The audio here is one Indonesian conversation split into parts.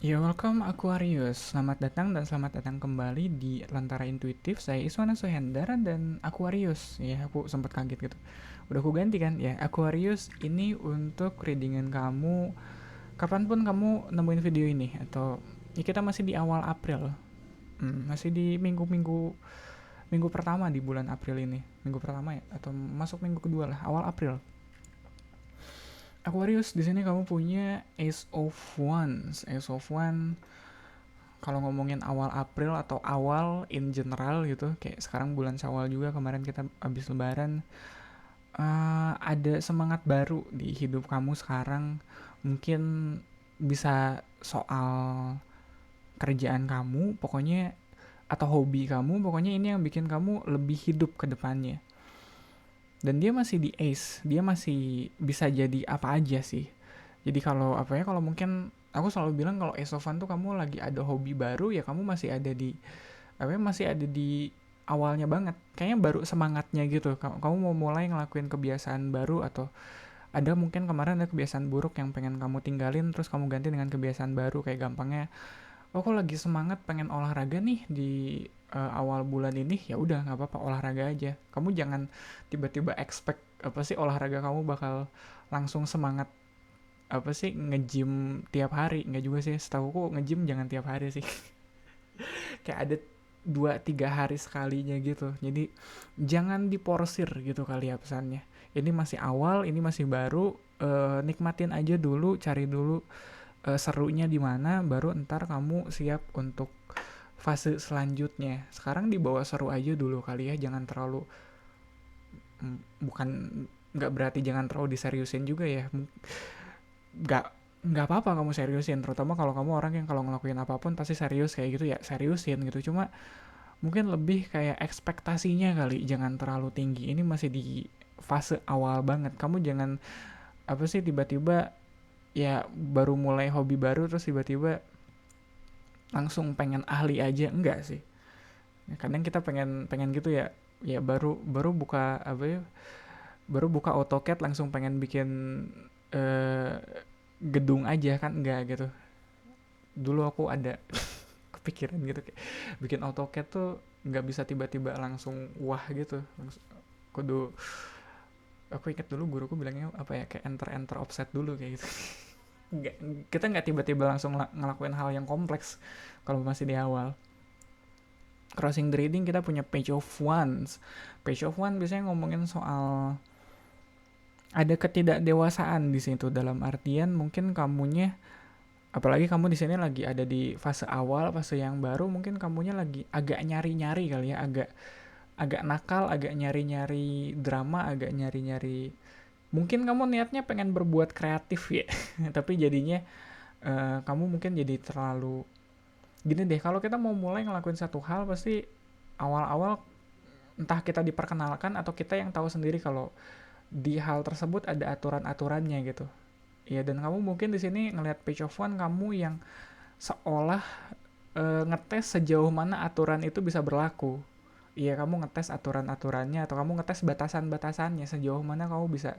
Ya, welcome Aquarius. Selamat datang dan selamat datang kembali di Lentera Intuitif. Saya Iswana Sohendra dan Aquarius. Ya, aku sempat kaget gitu. Udah aku ganti kan? Ya, Aquarius ini untuk readingan kamu kapanpun kamu nemuin video ini. Atau ya kita masih di awal April. Masih di minggu pertama di bulan April ini. Minggu pertama ya? Atau masuk minggu kedua lah, awal April. Aquarius, di sini kamu punya Ace of Wands. Ace of Wands kalau ngomongin awal April atau awal in general gitu, kayak sekarang bulan Syawal juga, kemarin kita habis Lebaran, ada semangat baru di hidup kamu sekarang. Mungkin bisa soal kerjaan kamu, pokoknya, atau hobi kamu, pokoknya ini yang bikin kamu lebih hidup ke depannya. Dan dia masih di Ace, dia masih bisa jadi apa aja sih. Jadi kalau apa ya, kalau mungkin aku selalu bilang kalau Ace of Fun tuh kamu lagi ada hobi baru, ya kamu masih ada di apa ya, masih ada di awalnya banget, kayaknya baru semangatnya gitu. Kamu mau mulai ngelakuin kebiasaan baru, atau ada mungkin kemarin ada kebiasaan buruk yang pengen kamu tinggalin terus kamu ganti dengan kebiasaan baru. Kayak gampangnya, oh aku lagi semangat pengen olahraga nih di awal bulan ini, ya udah nggak apa-apa, olahraga aja. Kamu jangan tiba-tiba expect apa sih olahraga kamu bakal langsung semangat apa sih nge-gym tiap hari. Nggak juga sih, setahu aku nge-gym jangan tiap hari sih. Kayak ada 2-3 hari sekalinya gitu. Jadi jangan diporsir gitu kali ya pesannya. Ini masih awal, ini masih baru, nikmatin aja dulu, cari dulu serunya di mana, baru ntar kamu siap untuk fase selanjutnya. Sekarang dibawa seru aja dulu kali ya, jangan terlalu, bukan, nggak berarti jangan terlalu diseriusin juga ya. nggak nggak apa-apa kamu seriusin, terutama kalau kamu orang yang kalau ngelakuin apapun pasti serius kayak gitu, ya seriusin gitu. Cuma mungkin lebih kayak ekspektasinya kali jangan terlalu tinggi. Ini masih di fase awal banget. Kamu jangan apa sih tiba-tiba ya baru mulai hobi baru terus tiba-tiba langsung pengen ahli aja, enggak sih. Ya, kadang kita pengen pengen gitu ya, ya baru baru buka apa ya, baru buka AutoCAD langsung pengen bikin eh, gedung aja kan, enggak gitu. Dulu aku ada kepikiran gitu kayak bikin AutoCAD tuh nggak bisa tiba-tiba langsung wah gitu. Kudu, aku ingat dulu guruku bilangnya apa ya, kayak enter enter offset dulu kayak gitu. Nggak, kita nggak tiba-tiba langsung ngelakuin hal yang kompleks kalau masih di awal. Crossing the reading kita punya Page of Wands. Page of Wands biasanya ngomongin soal ada ketidakdewasaan di situ, dalam artian mungkin kamunya, apalagi kamu di sini lagi ada di fase awal, fase yang baru, mungkin kamunya lagi agak nyari-nyari kali ya, agak agak nakal, agak nyari-nyari drama, agak nyari-nyari, mungkin kamu niatnya pengen berbuat kreatif ya. Tapi jadinya kamu mungkin jadi terlalu, gini deh, kalau kita mau mulai ngelakuin satu hal pasti awal-awal entah kita diperkenalkan atau kita yang tahu sendiri kalau di hal tersebut ada aturan-aturannya gitu. Ya, dan kamu mungkin di sini ngelihat Page of One, kamu yang seolah ngetes sejauh mana aturan itu bisa berlaku. Iya, kamu ngetes aturan-aturannya atau kamu ngetes batasan-batasannya, sejauh mana kamu bisa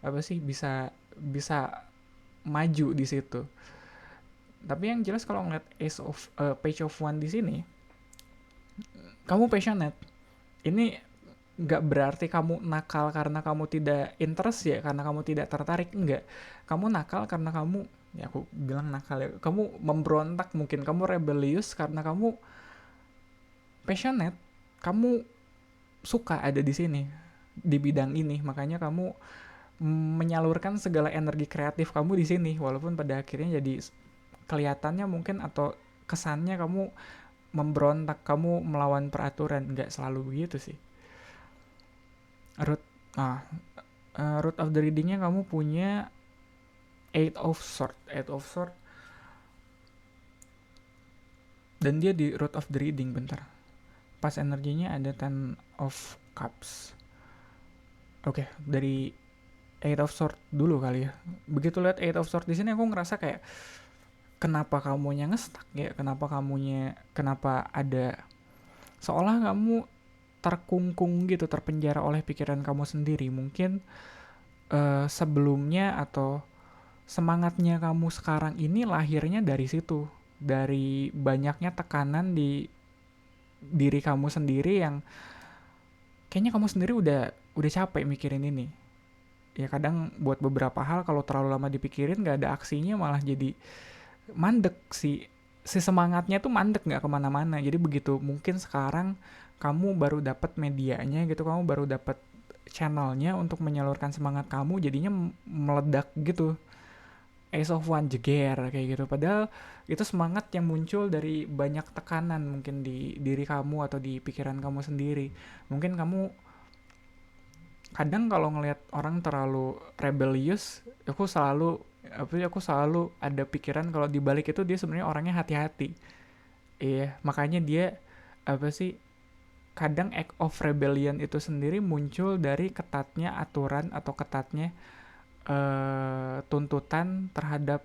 apa sih, bisa bisa maju di situ. Tapi yang jelas kalau ngeliat Page of One di sini, kamu passionate. Ini nggak berarti kamu nakal karena kamu tidak interest ya, karena kamu tidak tertarik, enggak. Kamu nakal karena kamu, ya aku bilang nakal ya, kamu memberontak, mungkin kamu rebellious karena kamu passionate, kamu suka ada di sini di bidang ini, makanya kamu menyalurkan segala energi kreatif kamu di sini, walaupun pada akhirnya jadi kelihatannya mungkin atau kesannya kamu memberontak, kamu melawan peraturan. Nggak selalu begitu sih. Root ah root of the readingnya kamu punya eight of sword, dan dia di root of the reading. Bentar, pas energinya ada 10 of cups. Oke, dari eight of sword dulu kali ya. Begitu lihat eight of sword di sini aku ngerasa kayak kenapa kamunya ngestak ya, kenapa ada seolah kamu terkungkung gitu, terpenjara oleh pikiran kamu sendiri. Mungkin sebelumnya atau semangatnya kamu sekarang ini lahirnya dari situ. dari banyaknya tekanan di diri kamu sendiri yang kayaknya kamu sendiri udah capek mikirin ini. Ya kadang buat beberapa hal kalau terlalu lama dipikirin nggak ada aksinya malah jadi mandek sih, si semangatnya tuh mandek nggak kemana-mana. Jadi begitu mungkin sekarang kamu baru dapat medianya gitu, kamu baru dapat channelnya untuk menyalurkan semangat kamu, jadinya meledak gitu. Ace of One jeger kayak gitu. Padahal itu semangat yang muncul dari banyak tekanan mungkin di diri kamu atau di pikiran kamu sendiri. Mungkin kamu kadang kalau ngelihat orang terlalu rebellious, aku selalu ada pikiran kalau di balik itu dia sebenarnya orangnya hati-hati. Iya, makanya dia apa sih, kadang act of rebellion itu sendiri muncul dari ketatnya aturan atau ketatnya tuntutan terhadap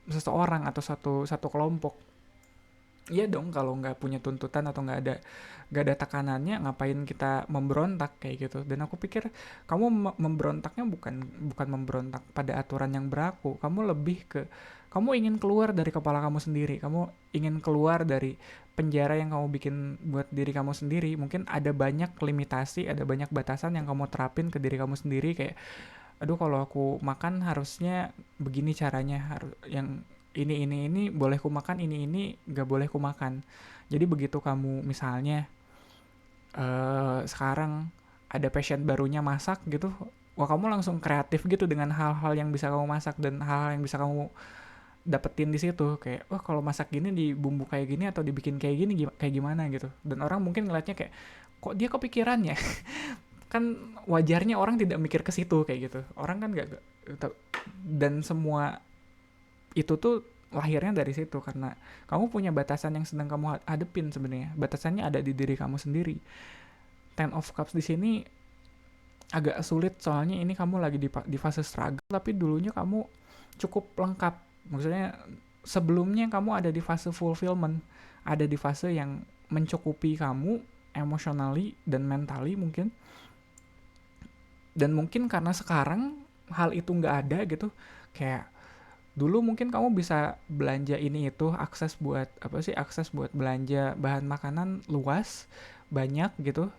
seseorang atau satu satu kelompok. Iya dong, kalau nggak punya tuntutan atau nggak ada tekanannya, ngapain kita memberontak kayak gitu. Dan aku pikir kamu memberontaknya bukan bukan memberontak pada aturan yang berlaku. Kamu lebih ke kamu ingin keluar dari kepala kamu sendiri. Kamu ingin keluar dari penjara yang kamu bikin buat diri kamu sendiri. Mungkin ada banyak limitasi, ada banyak batasan yang kamu terapin ke diri kamu sendiri, kayak aduh kalau aku makan harusnya begini caranya, harus yang ini boleh ku makan, ini gak boleh ku makan. Jadi begitu kamu misalnya sekarang ada passion barunya masak gitu, wah kamu langsung kreatif gitu dengan hal-hal yang bisa kamu masak dan hal-hal yang bisa kamu dapetin di situ. Kayak wah kalau masak gini di bumbu kayak gini atau dibikin kayak gini kayak gimana gitu, dan orang mungkin ngeliatnya kayak kok dia kepikirannya. Kan wajarnya orang tidak mikir ke situ kayak gitu, orang kan gak, dan semua itu tuh lahirnya dari situ karena kamu punya batasan yang sedang kamu hadepin. Sebenarnya batasannya ada di diri kamu sendiri. Ten of Cups di sini agak sulit soalnya ini kamu lagi di fase struggle, tapi dulunya kamu cukup lengkap. Maksudnya sebelumnya kamu ada di fase fulfillment, ada di fase yang mencukupi kamu emotionally dan mentally mungkin. Dan mungkin karena sekarang hal itu nggak ada gitu, kayak dulu mungkin kamu bisa belanja ini itu, akses buat belanja bahan makanan luas, banyak gitu,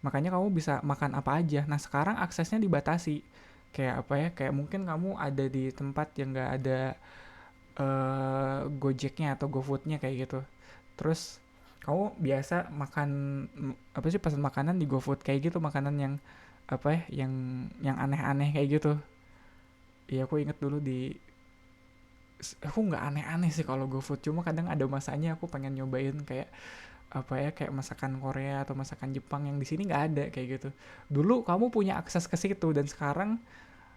makanya kamu bisa makan apa aja. Nah sekarang aksesnya dibatasi, kayak apa ya, kayak mungkin kamu ada di tempat yang nggak ada Gojeknya atau GoFoodnya kayak gitu, terus kamu biasa makan pesan makanan di GoFood kayak gitu, makanan yang apa ya, yang aneh-aneh kayak gitu. Iya aku inget dulu aku nggak aneh-aneh sih kalau GoFood, cuma kadang ada masanya aku pengen nyobain kayak kayak masakan Korea atau masakan Jepang yang di sini nggak ada kayak gitu. Dulu kamu punya akses ke situ, dan sekarang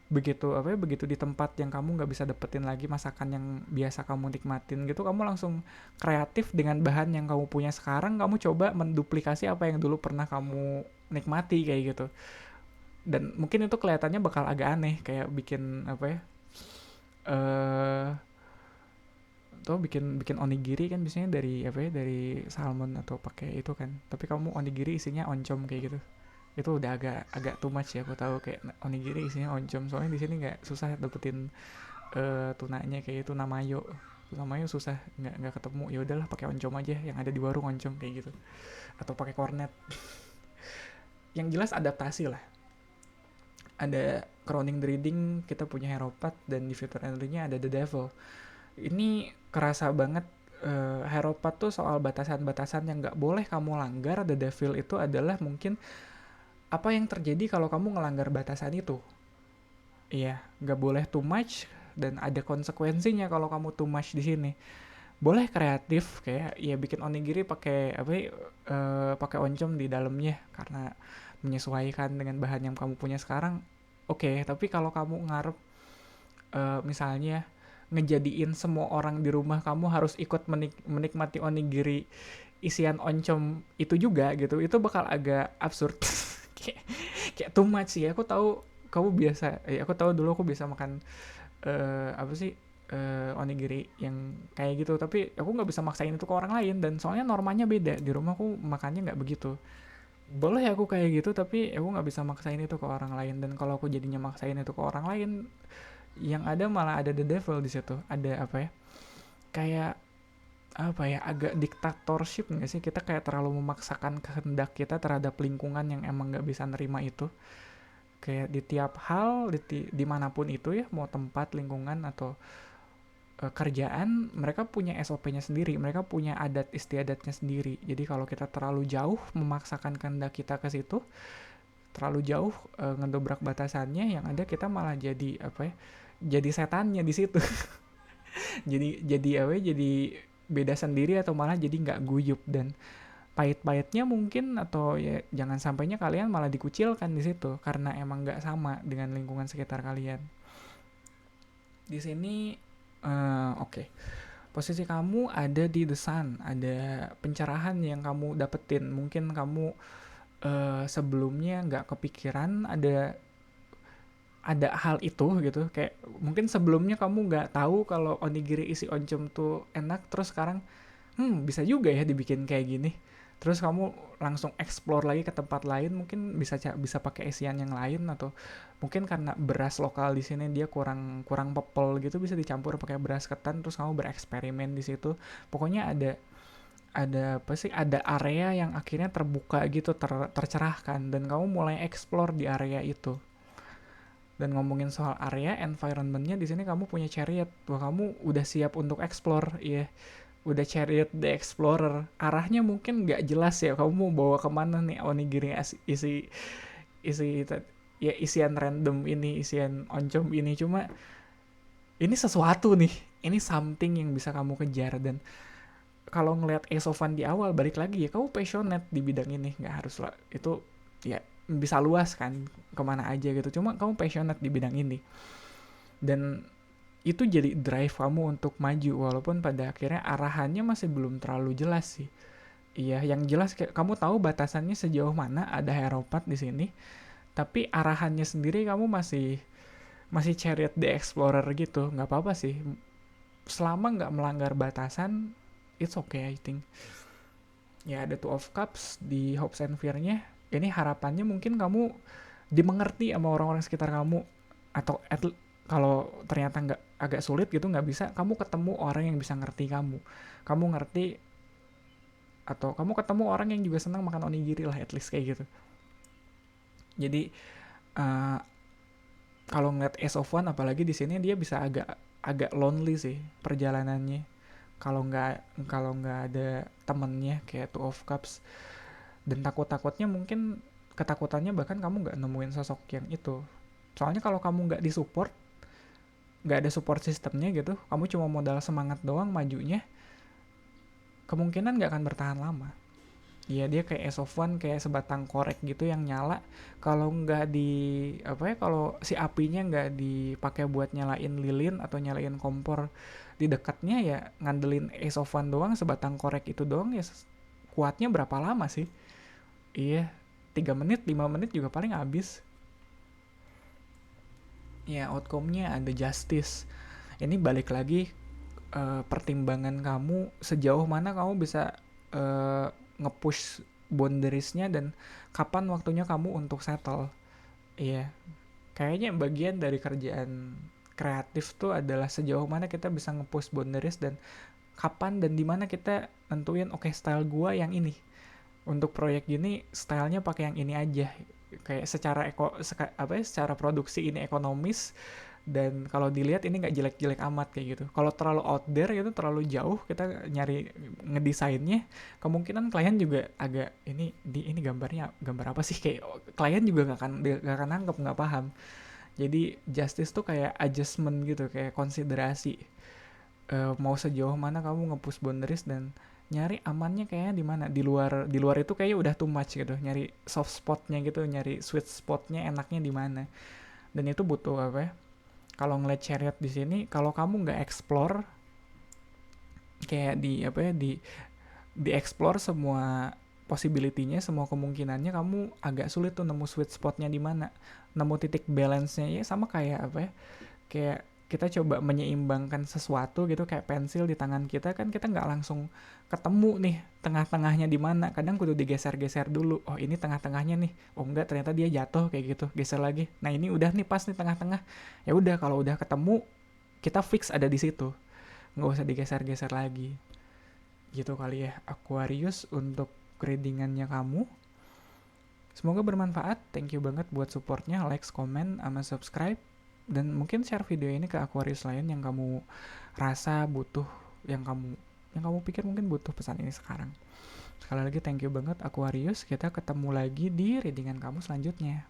begitu di tempat yang kamu nggak bisa dapetin lagi masakan yang biasa kamu nikmatin gitu, kamu langsung kreatif dengan bahan yang kamu punya sekarang, kamu coba menduplikasi apa yang dulu pernah kamu nikmati kayak gitu. Dan mungkin itu kelihatannya bakal agak aneh, kayak bikin eh tuh bikin bikin onigiri kan biasanya dari salmon atau pakai itu kan, tapi kamu onigiri isinya oncom kayak gitu. Itu udah agak agak too much ya, aku tahu, kayak onigiri isinya oncom, soalnya di sini nggak, susah dapetin tunanya kayak itu, tuna mayo susah, nggak ketemu. Ya udahlah pakai oncom aja, yang ada di warung oncom kayak gitu, atau pakai cornet. Yang jelas adaptasi lah. Ada Crowning the Reading, kita punya Heropat, dan di fitur entry-nya ada The Devil. Ini kerasa banget. Heropat tuh soal batasan-batasan yang nggak boleh kamu langgar. The Devil itu adalah mungkin apa yang terjadi kalau kamu ngelanggar batasan itu. Iya, nggak boleh too much, dan ada konsekuensinya kalau kamu too much di sini. Boleh kreatif kayak ya bikin onigiri pakai pakai oncom di dalamnya karena menyesuaikan dengan bahan yang kamu punya sekarang. Oke, tapi kalau kamu ngarep misalnya ngejadiin semua orang di rumah kamu harus ikut menikmati onigiri isian oncom itu juga gitu, itu bakal agak absurd. kayak too much sih. Aku tahu dulu aku biasa makan onigiri yang kayak gitu, tapi aku nggak bisa maksain itu ke orang lain, dan soalnya normanya beda di rumah, aku makannya nggak begitu. Boleh aku kayak gitu, tapi aku nggak bisa maksain itu ke orang lain, dan kalau aku jadinya maksain itu ke orang lain, yang ada malah ada the devil di situ. Ada kayak apa ya, agak diktatorship nggak sih, kita kayak terlalu memaksakan kehendak kita terhadap lingkungan yang emang nggak bisa nerima itu. Kayak di tiap hal, dimanapun itu ya, mau tempat, lingkungan, atau kerjaan, mereka punya SOP-nya sendiri, mereka punya adat istiadatnya sendiri. Jadi kalau kita terlalu jauh memaksakan kehendak kita ke situ, terlalu jauh ngedobrak batasannya, yang ada kita malah jadi apa ya, jadi setannya di situ. Jadi apa ya, jadi beda sendiri, atau malah jadi nggak guyup, dan pahit-pahitnya mungkin, atau ya jangan sampainya kalian malah dikucilkan di situ karena emang nggak sama dengan lingkungan sekitar kalian. Di sini oke. Posisi kamu ada di the sun, ada pencerahan yang kamu dapetin. Mungkin kamu sebelumnya nggak kepikiran ada hal itu gitu. Kayak mungkin sebelumnya kamu nggak tahu kalau onigiri isi oncom tuh enak, terus sekarang bisa juga ya dibikin kayak gini. Terus kamu langsung explore lagi ke tempat lain, mungkin bisa pakai isian yang lain, atau mungkin karena beras lokal di sini dia kurang kurang pepel gitu, bisa dicampur pakai beras ketan, terus kamu bereksperimen di situ. Pokoknya ada apa sih, ada area yang akhirnya terbuka gitu, tercerahkan, dan kamu mulai explore di area itu. Dan ngomongin soal area environmentnya, di sini kamu punya chariot. Wah, kamu udah siap untuk explore, iya. Udah chariot the explorer. Arahnya mungkin nggak jelas ya, kamu mau bawa kemana nih onigiri isi isi ya, isian random ini, isian oncom ini. Cuma ini sesuatu nih, ini something yang bisa kamu kejar. Dan kalau ngelihat Esovan di awal, balik lagi ya, kamu passionate di bidang ini, nggak harus lah itu ya, bisa luas kan kemana aja gitu, cuma kamu passionate di bidang ini, dan itu jadi drive kamu untuk maju, walaupun pada akhirnya arahannya masih belum terlalu jelas sih. Iya, yang jelas kayak kamu tahu batasannya sejauh mana, ada Heropat di sini, tapi arahannya sendiri kamu masih masih chariot the explorer gitu. Nggak apa-apa sih, selama nggak melanggar batasan, it's okay I think. Ya, ada Two of Cups di Hopes and Fear-nya. Ini harapannya mungkin kamu dimengerti sama orang-orang sekitar kamu, atau kalau ternyata nggak, agak sulit gitu, nggak bisa, kamu ketemu orang yang bisa ngerti kamu ngerti, atau kamu ketemu orang yang juga senang makan onigiri lah, at least kayak gitu. Jadi uh, kalau ngeliat Ace of One apalagi di sini, dia bisa agak agak lonely sih perjalanannya, kalau nggak ada temennya kayak Two of Cups. Dan takutnya mungkin, ketakutannya bahkan kamu nggak nemuin sosok yang itu. Soalnya kalau kamu nggak disupport, nggak ada support sistemnya gitu, kamu cuma modal semangat doang majunya, kemungkinan nggak akan bertahan lama. Iya, dia kayak Ace of One, kayak sebatang korek gitu yang nyala. Kalau nggak di apa ya, kalau si apinya nggak dipakai buat nyalain lilin atau nyalain kompor di dekatnya, ya ngandelin Ace of One doang, sebatang korek itu doang, ya kuatnya berapa lama sih? Iya, 3 menit 5 menit juga paling habis. Ya, outcome-nya ada justice. Ini balik lagi pertimbangan kamu, sejauh mana kamu bisa uh, nge-push boundaries-nya, dan kapan waktunya kamu untuk settle. Iya, kayaknya bagian dari kerjaan kreatif tuh adalah sejauh mana kita bisa nge-push boundaries, dan kapan dan di mana kita nentuin, oke, style gua yang ini. Untuk proyek gini stylenya pakai yang ini aja. Kayak secara produksi ini ekonomis, dan kalau dilihat ini nggak jelek-jelek amat kayak gitu. Kalau terlalu out there gitu, terlalu jauh kita nyari ngedesainnya, kemungkinan klien juga agak ini gambarnya gambar apa sih, kayak klien juga nggak akan nangkep, nggak paham. Jadi justice tuh kayak adjustment gitu, kayak konsiderasi. Mau sejauh mana kamu nge-push boundaries, dan nyari amannya kayaknya di mana, di luar itu kayaknya udah too much gitu, nyari soft spotnya gitu, nyari sweet spotnya enaknya di mana. Dan itu butuh apa ya, kalau ngeliat chariot di sini, kalau kamu nggak explore, kayak di explore semua possibility-nya, semua kemungkinannya, kamu agak sulit tuh nemu sweet spotnya di mana, nemu titik balance-nya. Ya sama kayak apa ya, kayak kita coba menyeimbangkan sesuatu gitu, kayak pensil di tangan kita kan, kita nggak langsung ketemu nih tengah-tengahnya di mana, kadang kudu digeser-geser dulu. Oh, ini tengah-tengahnya nih, oh enggak, ternyata dia jatuh, kayak gitu, geser lagi, nah ini udah nih pas nih tengah-tengah. Ya udah, kalau udah ketemu, kita fix ada di situ, nggak usah digeser-geser lagi. Gitu kali ya, Aquarius, untuk readingannya kamu. Semoga bermanfaat. Thank you banget buat supportnya, like, comment, sama subscribe. Dan mungkin share video ini ke Aquarius lain yang kamu rasa butuh, yang kamu pikir mungkin butuh pesan ini sekarang. Sekali lagi thank you banget Aquarius. Kita ketemu lagi di readingan kamu selanjutnya.